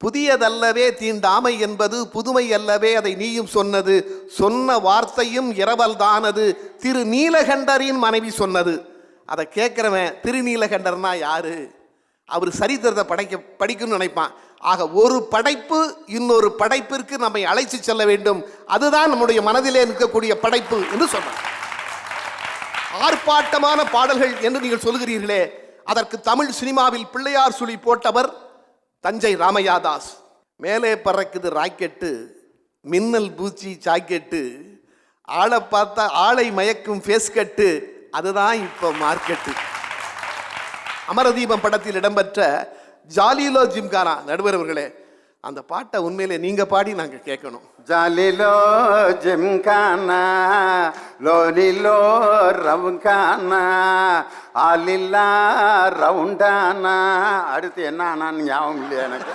புதியதல்லவே தீண்டாமை என்பது புதுமை அல்லவே அதை நீயும் சொன்னது, சொன்ன வார்த்தையும் இரவல்தானது திரு நீலகண்டரின் மனைவி சொன்னது. அதை கேட்குறவன் திருநீலகண்டர்னா யாரு? அவர் சரித்திரத்தை படிக்கணும்னு நினைப்பான். ஆக ஒரு படைப்பு இன்னொரு படைப்பிற்கு நம்மை அழைத்து செல்ல வேண்டும். அதுதான் நம்முடைய மனதிலே நிற்கக்கூடிய படைப்பு என்று சொன்னார். ஆர்ப்பாட்டமான பாடல்கள் என்று நீங்கள் சொல்கிறீர்களே, அதற்கு தமிழ் சினிமாவில் பிள்ளையார் சுழி போட்டவர் தஞ்சை ராமையாதாஸ். மேலே பறக்குது ராக்கெட்டு, மின்னல் பூச்சி ஜாக்கெட்டு, ஆளை பார்த்தா ஆளை மயக்கும் ஃபேஸ் கட்டு, அதுதான் இப்போ மார்க்கெட்டு. அமரதீபம் படத்தில் இடம்பெற்ற ஜாலிலோ ஜிம்கானா நடுவர் அவர்களே, அந்த பாட்டை உண்மையிலே நீங்க பாடி நாங்க கேட்கணும். ஜாலிலோ ஜிம்கானா லோலிலோ ரவுகானா ஆலில்லா ரவுண்டானா. அடுத்து என்ன ஆனான்னு ஞாபகம் இல்லையா எனக்கு.